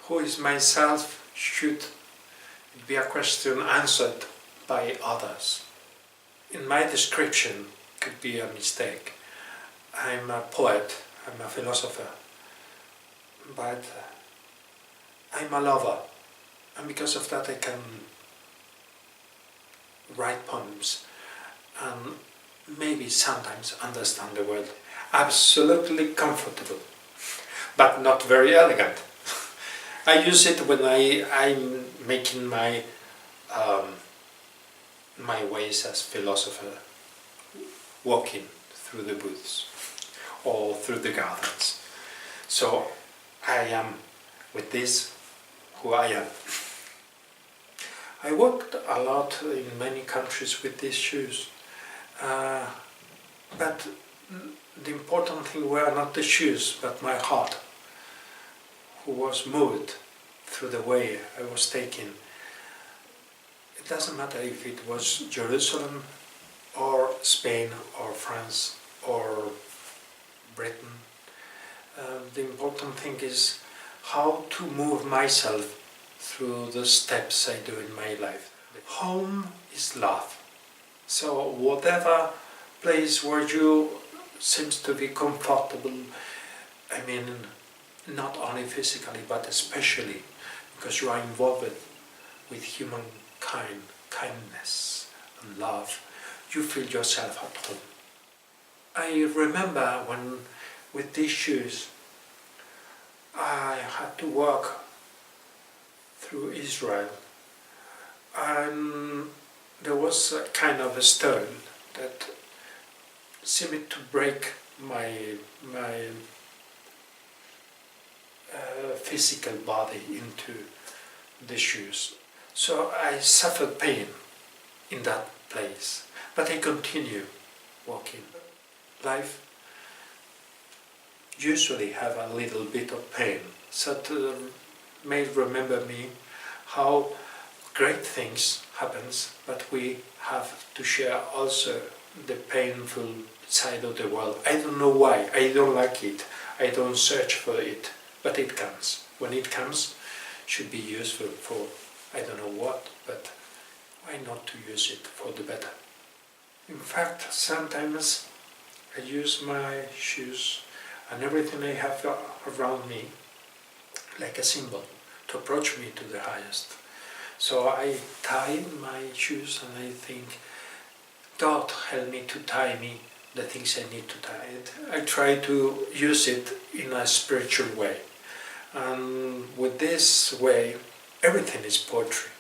who is myself should be a question answered by others. In my description could be a mistake. I'm a poet, I'm a philosopher, but I'm a lover, and because of that I can write poems and maybe sometimes understand the world. Absolutely comfortable, but not very elegant. I use it when I'm making my my ways as philosopher, walking through the woods or through the gardens. So I am with this who I am. I walked a lot in many countries with these shoes, but the important thing were not the shoes, but my heart, who was moved through the way I was taking. It doesn't matter if it was Jerusalem or Spain or France or Britain. The important thing is how to move myself through the steps I do in my life. Home is love. So whatever place where you seems to be comfortable, I mean, not only physically but especially because you are involved with humankind, kindness and love, you feel yourself at home. I remember when with these shoes I had to walk through Israel, and there was a kind of a stone that seemed to break my physical body into the shoes. So I suffered pain in that place, but I continue walking. Life usually have a little bit of pain, so to may remember me how great things happens, but we have to share also the painful side of the world. I don't know why, I don't like it, I don't search for it, but it comes. When it comes, should be useful for I don't know what, but why not to use it for the better? In fact, sometimes I use my shoes and everything I have around me like a symbol to approach me to the highest. So I tie my shoes and I think, God help me to tie me the things I need to tie it. I try to use it in a spiritual way. And with this way, everything is poetry.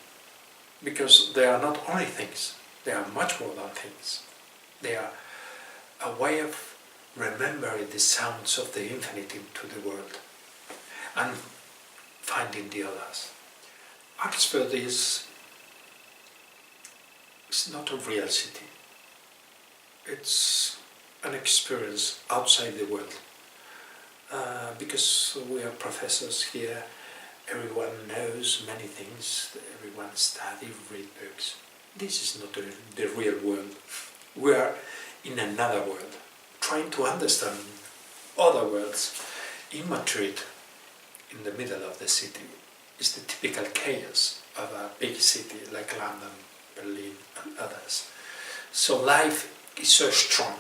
Because they are not only things, they are much more than things. They are a way of remembering the sounds of the infinite into the world and finding the others. Oxford is not a real city. It's an experience outside the world. Because we are professors here, everyone knows many things, everyone studies, read books. This is not the real world. We are in another world, trying to understand other worlds. In Madrid, in the middle of the city, is the typical chaos of a big city like London, Berlin and others. So life is so strong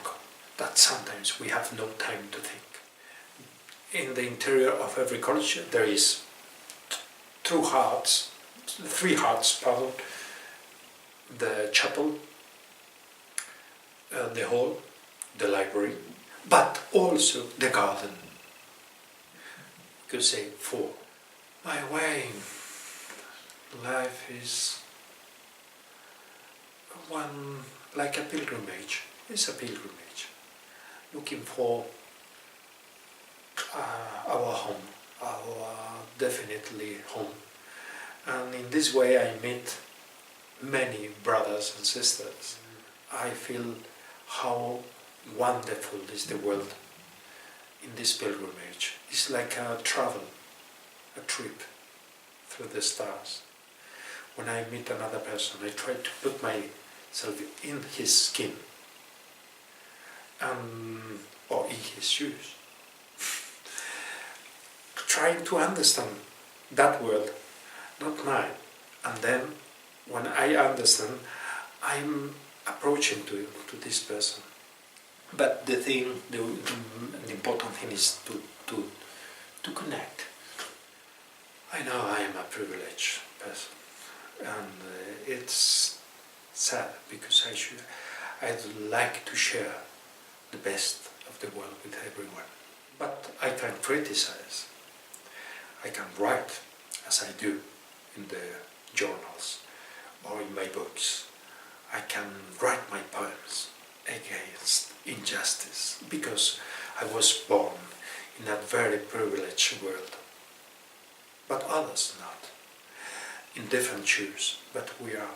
that sometimes we have no time to think. In the interior of every culture there is three hearts, the chapel, the hall, the library, but also the garden. You could say four. My way, life is one like a pilgrimage. It's a pilgrimage, looking for our home, our definitely home. And in this way I meet many brothers and sisters. I feel how wonderful is the world in this pilgrimage. It's like a travel, a trip through the stars. When I meet another person, I try to put myself in his skin or in his shoes, trying to understand that world, not mine. And then, when I understand, I'm approaching to this person. But the important thing is to connect. I know I am a privileged person, and it's sad because I'd like to share the best of the world with everyone. But I can criticize, I can write, as I do in the journals or in my books. I can write my poems against injustice because I was born in a very privileged world. But others not, in different shoes, but we are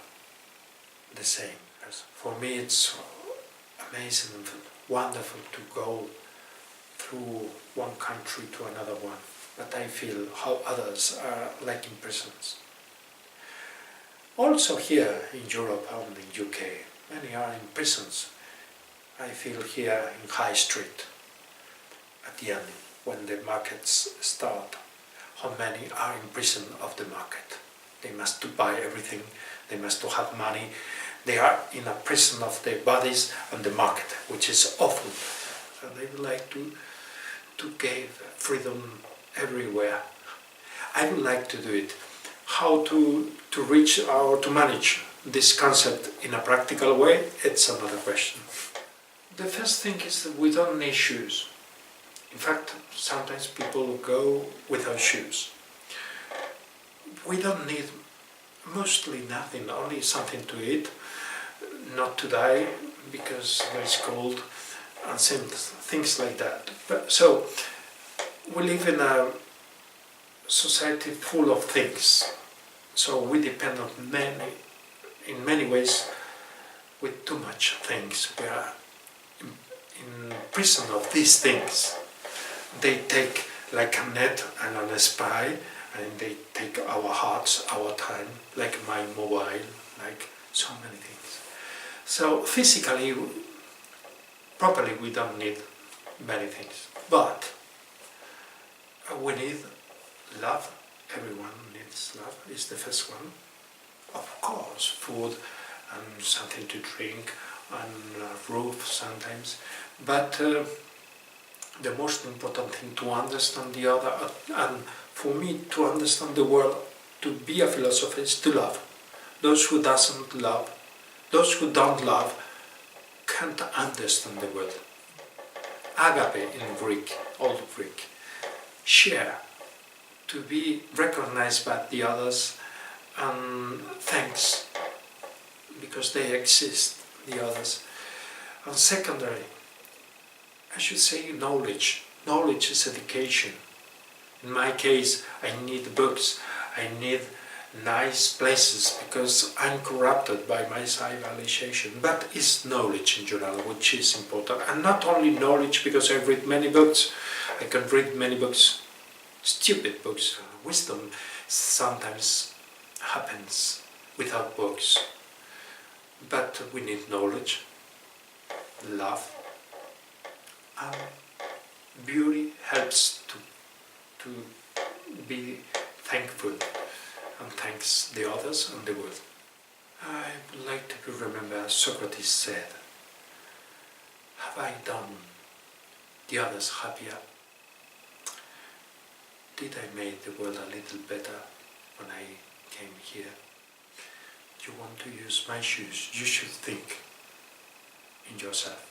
the same person. For me it's amazing and wonderful to go through one country to another one, but I feel how others are like in prisons. Also here in Europe and in UK, many are in prisons. I feel here in High Street, at the end, when the markets start, how many are in prison of the market. They must to buy everything, they must to have money. They are in a prison of their bodies and the market, which is awful. And I would like to give freedom everywhere. I would like to do it. How to reach or to manage this concept in a practical way, it's another question. The first thing is that we don't need shoes. In fact, sometimes people go without shoes. We don't need mostly nothing, only something to eat, not to die because it's cold, and things like that. So we live in a society full of things, so we depend on in many ways, with too much things. We are in prison of these things. They take like a net and a spy, and they take our hearts, our time, like my mobile, like so many things. So physically, properly, we don't need many things, but we need love. Everyone needs love, is the first one. Of course, food and something to drink and a roof sometimes, but the most important thing to understand the other, and for me to understand the world, to be a philosopher, is to love. Those who don't love can't understand the world. Agape in Greek, Old Greek. Share, to be recognized by the others, and thanks, because they exist, the others. And secondary, I should say knowledge. Knowledge is education. In my case, I need books, I need nice places, because I'm corrupted by my civilization. But it's knowledge in general, which is important. And not only knowledge, because I read many books. I can read many books, stupid books. Wisdom sometimes happens without books. But we need knowledge, love, and beauty helps to be thankful and thanks the others and the world. I would like to be remembered, Socrates said, have I done the others happier? Did I make the world a little better when I came here? You want to use my shoes, you should think in yourself.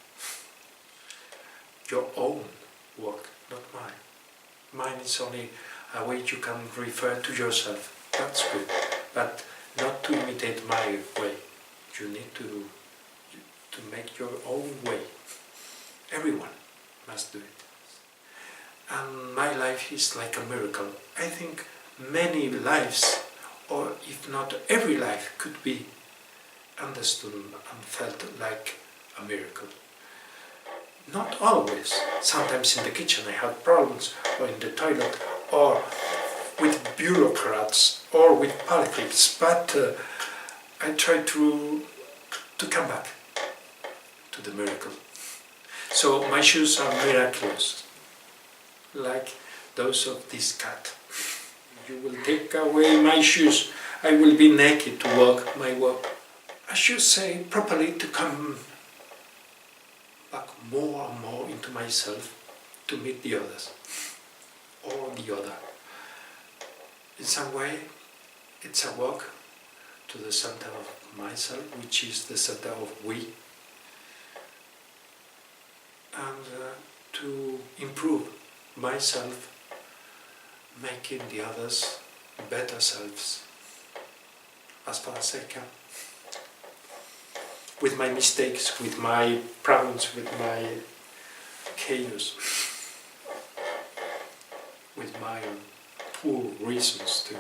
Your own work, not mine. Mine is only a way you can refer to yourself. That's good, but not to imitate my way. You need to make your own way. Everyone must do it. And my life is like a miracle. I think many lives, or if not every life, could be understood and felt like a miracle. Not always. Sometimes in the kitchen I have problems, or in the toilet, or with bureaucrats, or with politics, but I try to come back to the miracle. So my shoes are miraculous, like those of this cat. you will take away my shoes, I will be naked to walk my walk. I should say properly to come back more and more into myself to meet the others, or the other. In some way, it's a walk to the center of myself, which is the center of we, and to improve myself, making the others better selves, as far as I can. With my mistakes, with my problems, with my chaos, with my poor reasons too.